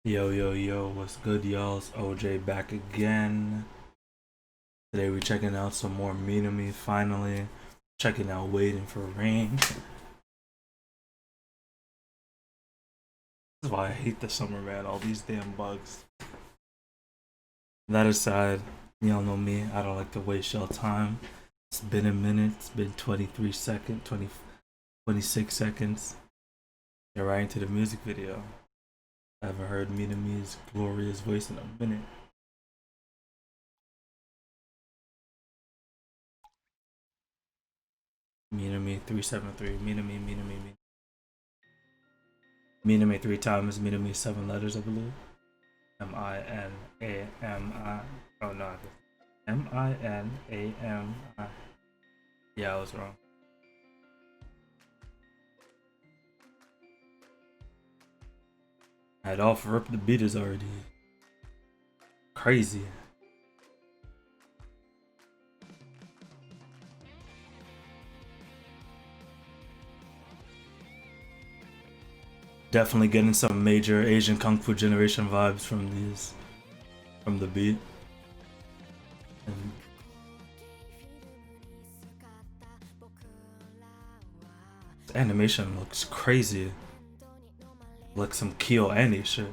Yo, yo, yo, what's good, y'all? It's OJ back again. Today we're checking out some more Minami, finally. Checking out Waiting for Rain. This is why I hate the summer, man. All these damn bugs. That aside, y'all know me. I don't like to waste y'all time. It's been a minute. It's been 23 seconds, 26 seconds. Get right into the music video. I haven't heard Minami's glorious voice in a minute. Minami 373. Minami. Minami three times. Minami 7 letters, I believe. Minami. Oh no, Minami. Yeah, I was wrong. I had off rip the beat is already crazy. Definitely getting some major Asian Kung Fu Generation vibes from the beat. And the animation looks crazy. Like some Kyo Annie shit.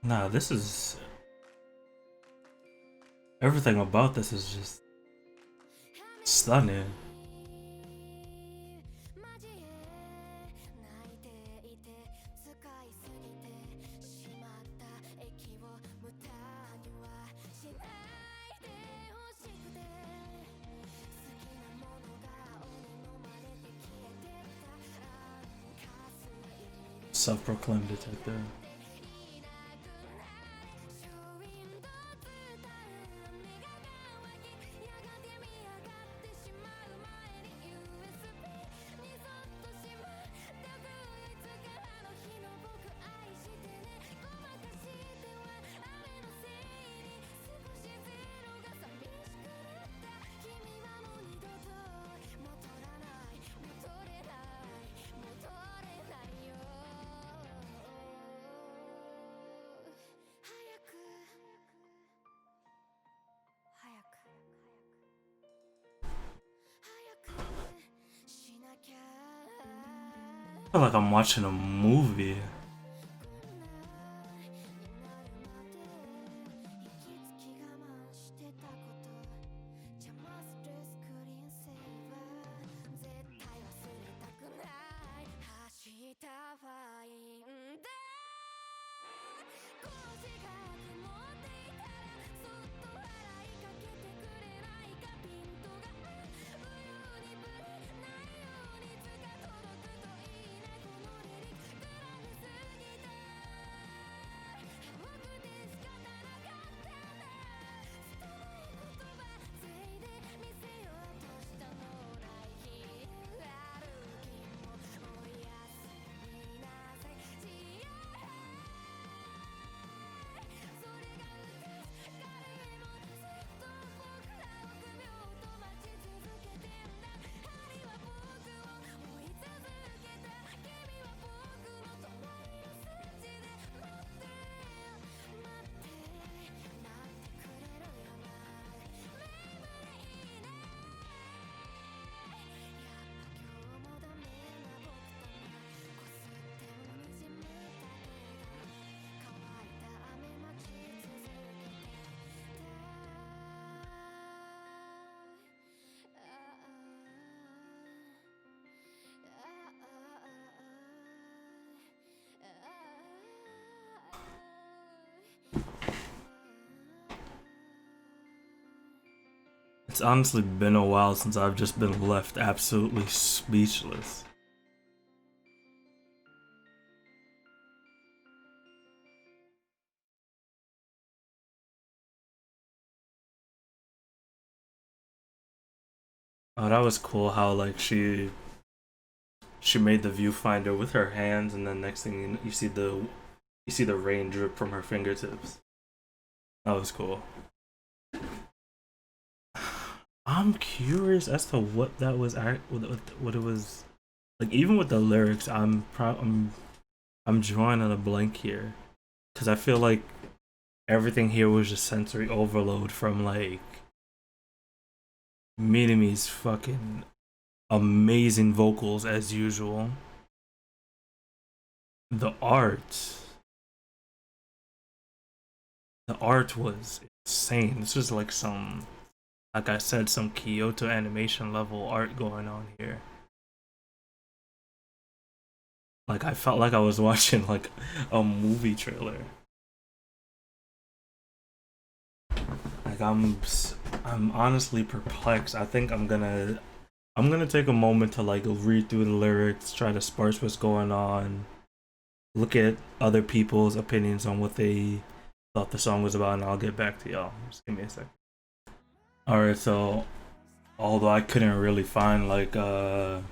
Nah, this is everything about this is just stunning. Self-proclaimed detective. I feel like I'm watching a movie. It's honestly been a while since I've just been left absolutely speechless. Oh, that was cool how like she made the viewfinder with her hands, and then next thing you see the rain drip from her fingertips. That was cool. I'm curious as to what that was. What it was like. Even with the lyrics, I'm drawing on a blank here because I feel like everything here was just sensory overload from like Minami's fucking amazing vocals as usual. The art, the art was insane. This was like some, like I said, some Kyoto animation level art going on here. Like I felt like I was watching like a movie trailer. Like I'm honestly perplexed. I think I'm gonna take a moment to like read through the lyrics, try to sparse what's going on, look at other people's opinions on what they thought the song was about, and I'll get back to y'all. Just give me a sec. Alright, so although I couldn't really find like a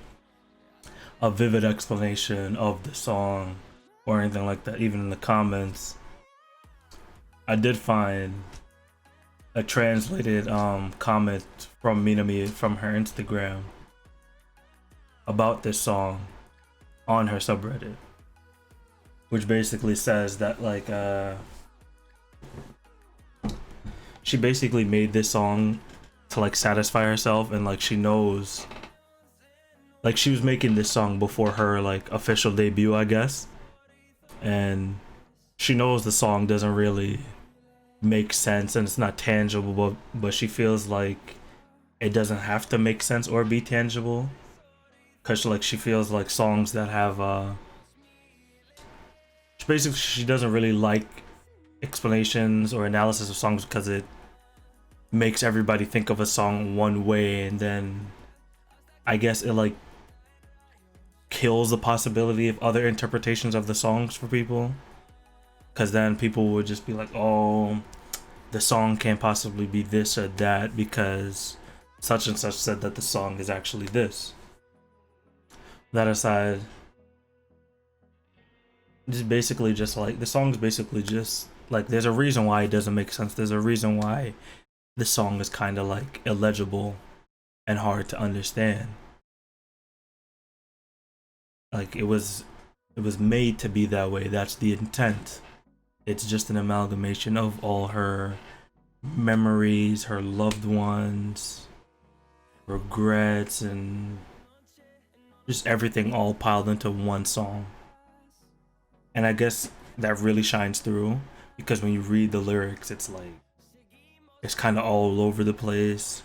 vivid explanation of the song or anything like that, even in the comments, I did find a translated comment from Minami from her Instagram about this song on her subreddit, which basically says that like she basically made this song to like satisfy herself, and like she knows like she was making this song before her like official debut, I guess, and she knows the song doesn't really make sense and it's not tangible, but she feels like it doesn't have to make sense or be tangible because like she feels like songs that have basically she doesn't really like explanations or analysis of songs because it makes everybody think of a song one way, and then I guess it like kills the possibility of other interpretations of the songs for people, because then people would just be like, oh, the song can't possibly be this or that because such and such said that the song is actually this. That aside, this is basically just like the song's basically just like there's a reason why it doesn't make sense. There's a reason why the song is kind of like illegible and hard to understand. Like it was made to be that way. That's the intent. It's just an amalgamation of all her memories, her loved ones, regrets, and just everything all piled into one song. And I guess that really shines through because when you read the lyrics, it's like it's kind of all over the place.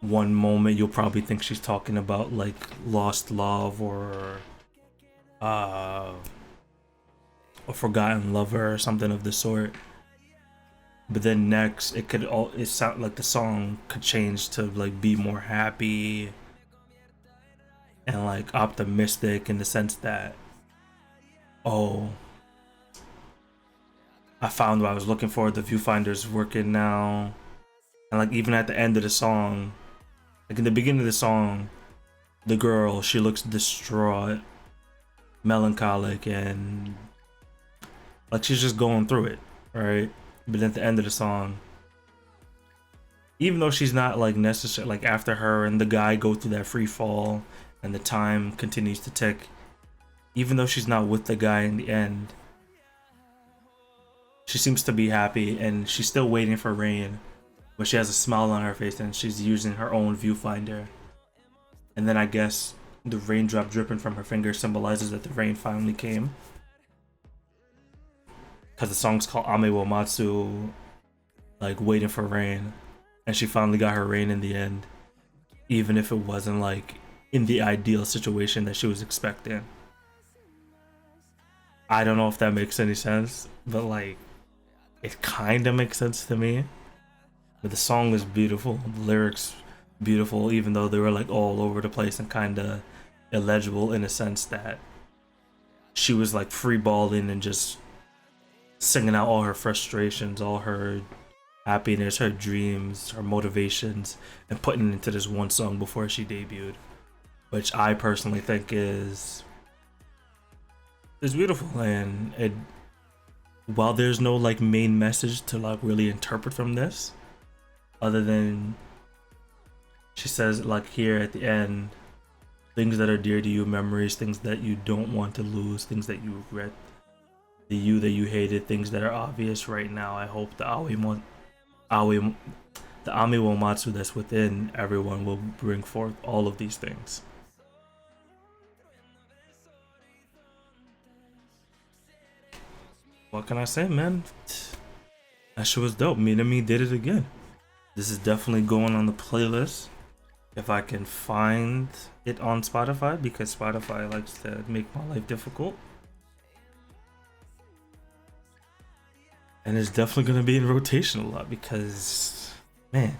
One moment you'll probably think she's talking about like lost love or a forgotten lover or something of the sort. But then next it sound like the song could change to like be more happy and like optimistic in the sense that, oh, I found what I was looking for, the viewfinder's working now. And like even at the end of the song, like in the beginning of the song, the girl, she looks distraught, melancholic, and like she's just going through it, right? But at the end of the song, even though she's not like necessarily like after her and the guy go through that free fall and the time continues to tick, even though she's not with the guy in the end, she seems to be happy and she's still waiting for rain, but she has a smile on her face and she's using her own viewfinder. And then I guess the raindrop dripping from her finger symbolizes that the rain finally came, because the song's called Ame wo Matsu, like waiting for rain, and she finally got her rain in the end, even if it wasn't like in the ideal situation that she was expecting. I don't know if that makes any sense, but like it kind of makes sense to me. But the song was beautiful, the lyrics beautiful, even though they were like all over the place and kind of illegible in a sense that she was like free balling and just singing out all her frustrations, all her happiness, her dreams, her motivations, and putting it into this one song before she debuted, which I personally think is beautiful. And it, while there's no like main message to like really interpret from this, other than she says like here at the end, things that are dear to you, memories, things that you don't want to lose, things that you regret, the you that you hated, things that are obvious right now. I hope the Aoi, the Ami Womatsu that's within everyone will bring forth all of these things. What can I say, man? That shit was dope. Minami did it again. This is definitely going on the playlist if I can find it on Spotify, because Spotify likes to make my life difficult. And it's definitely gonna be in rotation a lot because, man,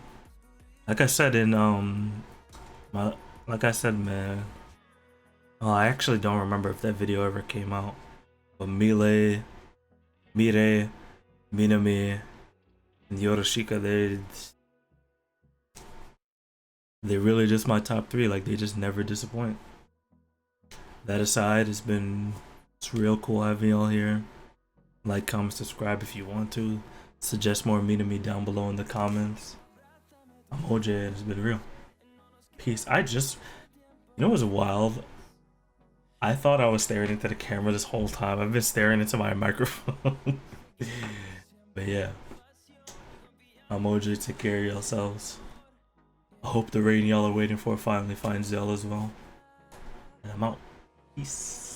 like I said in my like I said, man. Oh, I actually don't remember if that video ever came out. But Mire, Minami, and Yoroshika, they're really just my top three. Like, they just never disappoint. That aside, it's real cool having y'all here. Like, comment, subscribe if you want to. Suggest more Minami down below in the comments. I'm OJ and it's been real. Peace. You know what's wild? I thought I was staring into the camera this whole time. I've been staring into my microphone. But yeah. I'm OJ. Take care of yourselves. I hope the rain y'all are waiting for finally finds y'all as well. And I'm out. Peace.